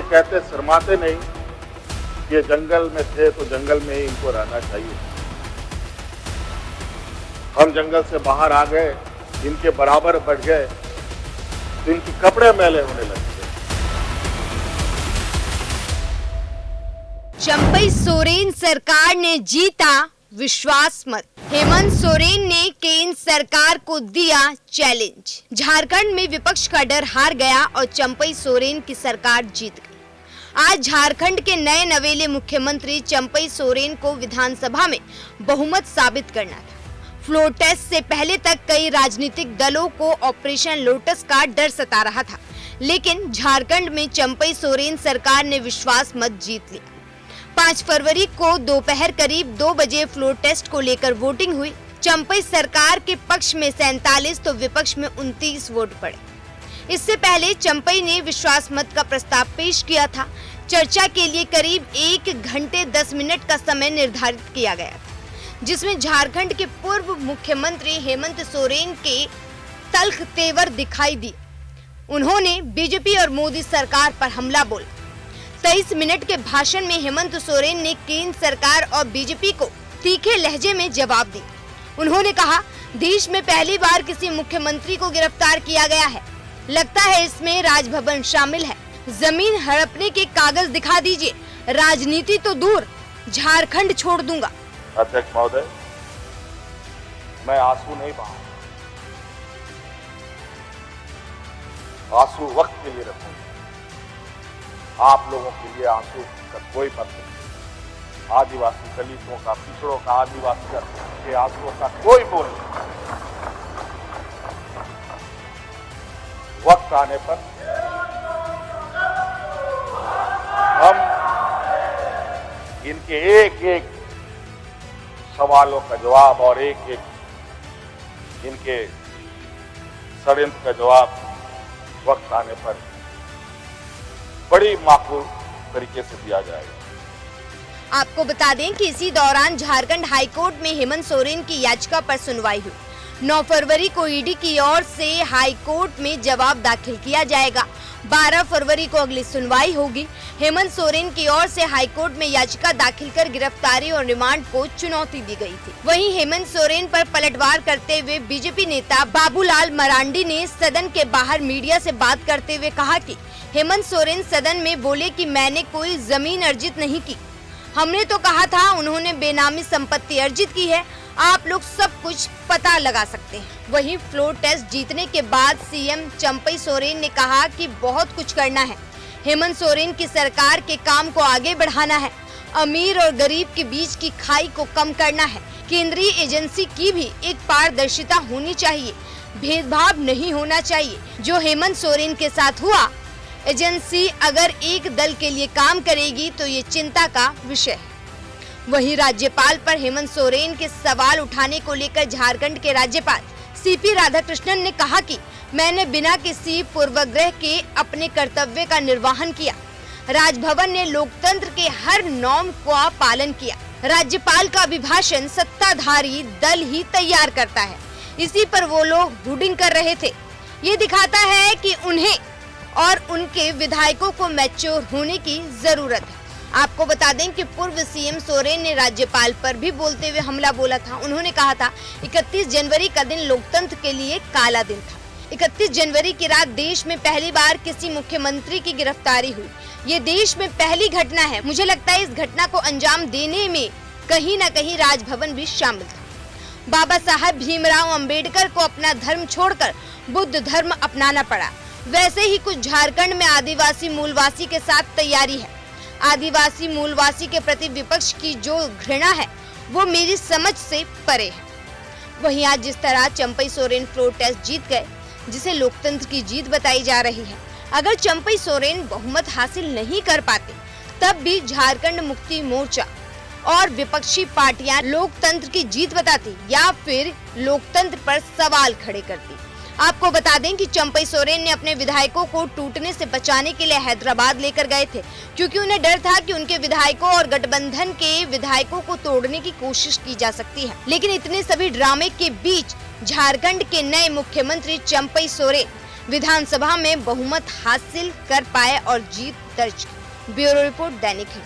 कहते शर्माते नहीं कि ये जंगल में थे तो जंगल में ही इनको रहना चाहिए। हम जंगल से बाहर आ गए, इनके बराबर बढ़ गए तो इनके कपड़े मैले होने लगे। चंपई सोरेन सरकार ने जीता विश्वास मत। हेमंत सोरेन ने केंद्र सरकार को दिया चैलेंज। झारखंड में विपक्ष का डर हार गया और चंपई सोरेन की सरकार जीत गई। आज झारखंड के नए नवेले मुख्यमंत्री चंपई सोरेन को विधानसभा में बहुमत साबित करना था। फ्लोर टेस्ट से पहले तक कई राजनीतिक दलों को ऑपरेशन लोटस का डर सता रहा था, लेकिन झारखंड में चंपई सोरेन सरकार ने विश्वास मत जीत लिया। 5 फरवरी को दोपहर करीब 2 बजे फ्लोर टेस्ट को लेकर वोटिंग हुई। चंपई सरकार के पक्ष में 47 तो विपक्ष में 29 वोट पड़े। इससे पहले चंपई ने विश्वास मत का प्रस्ताव पेश किया था। चर्चा के लिए करीब 1 घंटे 10 मिनट का समय निर्धारित किया गया था, जिसमें झारखंड के पूर्व मुख्यमंत्री हेमंत सोरेन के तल्ख तेवर दिखाई दिए। उन्होंने बीजेपी और मोदी सरकार पर हमला बोला। 23 मिनट के भाषण में हेमंत सोरेन ने केंद्र सरकार और बीजेपी को तीखे लहजे में जवाब दिया। उन्होंने कहा, देश में पहली बार किसी मुख्यमंत्री को गिरफ्तार किया गया है। लगता है इसमें राजभवन शामिल है। जमीन हड़पने के कागज दिखा दीजिए, राजनीति तो दूर, झारखंड छोड़ दूंगा। अध्यक्ष महोदय, मैं आंसू नहीं बहाऊंगा, आंसू वक्त के लिए रखूंगा। आप लोगों के लिए आंसू का कोई मतलब नहीं। आदिवासी दलितों का, पिछड़ों का, आदिवासी के आंसुओं का कोई मोल नहीं। वक्त आने पर हम इनके एक एक सवालों का जवाब और एक एक इनके षड्यंत्र का जवाब वक्त आने पर बड़ी माकूल तरीके से दिया जाएगा। आपको बता दें कि इसी दौरान झारखंड हाईकोर्ट में हेमंत सोरेन की याचिका पर सुनवाई हुई। 9 फरवरी को ईडी की ओर से हाईकोर्ट में जवाब दाखिल किया जाएगा। 12 फरवरी को अगली सुनवाई होगी। हेमंत सोरेन की ओर से हाईकोर्ट में याचिका दाखिल कर गिरफ्तारी और रिमांड को चुनौती दी गई थी। वहीं हेमंत सोरेन पर पलटवार करते हुए बीजेपी नेता बाबूलाल मरांडी ने सदन के बाहर मीडिया से बात करते हुए कहा कि हेमंत सोरेन सदन में बोले कि मैंने कोई जमीन अर्जित नहीं की। हमने तो कहा था उन्होंने बेनामी संपत्ति अर्जित की है। आप लोग सब कुछ पता लगा सकते हैं। वहीं फ्लोर टेस्ट जीतने के बाद सीएम चंपई सोरेन ने कहा कि बहुत कुछ करना है। हेमंत सोरेन की सरकार के काम को आगे बढ़ाना है। अमीर और गरीब के बीच की खाई को कम करना है। केंद्रीय एजेंसी की भी एक पारदर्शिता होनी चाहिए, भेदभाव नहीं होना चाहिए। जो हेमंत सोरेन के साथ हुआ, एजेंसी अगर एक दल के लिए काम करेगी तो ये चिंता का विषय है। वहीं राज्यपाल पर हेमंत सोरेन के सवाल उठाने को लेकर झारखंड के राज्यपाल सीपी राधाकृष्णन ने कहा कि मैंने बिना किसी पूर्वाग्रह के अपने कर्तव्य का निर्वहन किया। राजभवन ने लोकतंत्र के हर नॉर्म का पालन किया। राज्यपाल का अभिभाषण सत्ताधारी दल ही तैयार करता है, इसी पर वो लोग हुडिंग कर रहे थे। ये दिखाता है कि उन्हें और उनके विधायकों को मैच्योर होने की जरूरत है। आपको बता दें कि पूर्व सीएम सोरेन ने राज्यपाल पर भी बोलते हुए हमला बोला था। उन्होंने कहा था 31 जनवरी का दिन लोकतंत्र के लिए काला दिन था। 31 जनवरी की रात देश में पहली बार किसी मुख्यमंत्री की गिरफ्तारी हुई। ये देश में पहली घटना है। मुझे लगता है इस घटना को अंजाम देने में कहीं न कहीं राजभवन भी शामिल था। बाबा साहब भीमराव अंबेडकर को अपना धर्म छोड़कर बुद्ध धर्म अपनाना पड़ा। वैसे ही कुछ झारखंड में आदिवासी मूलवासी के साथ तैयारी है। आदिवासी मूलवासी के प्रति विपक्ष की जो घृणा है वो मेरी समझ से परे है। वहीं आज जिस तरह चंपई सोरेन फ्लोर टेस्ट जीत गए, जिसे लोकतंत्र की जीत बताई जा रही है, अगर चंपई सोरेन बहुमत हासिल नहीं कर पाते तब भी झारखंड मुक्ति मोर्चा और विपक्षी पार्टियां लोकतंत्र की जीत बताती या फिर लोकतंत्र पर सवाल खड़े करती। आपको बता दें कि चंपई सोरेन ने अपने विधायकों को टूटने से बचाने के लिए हैदराबाद लेकर गए थे, क्योंकि उन्हें डर था कि उनके विधायकों और गठबंधन के विधायकों को तोड़ने की कोशिश की जा सकती है। लेकिन इतने सभी ड्रामे के बीच झारखंड के नए मुख्यमंत्री चंपई सोरेन विधानसभा में बहुमत हासिल कर पाए और जीत दर्ज की। ब्यूरो रिपोर्ट दैनिक हिंद।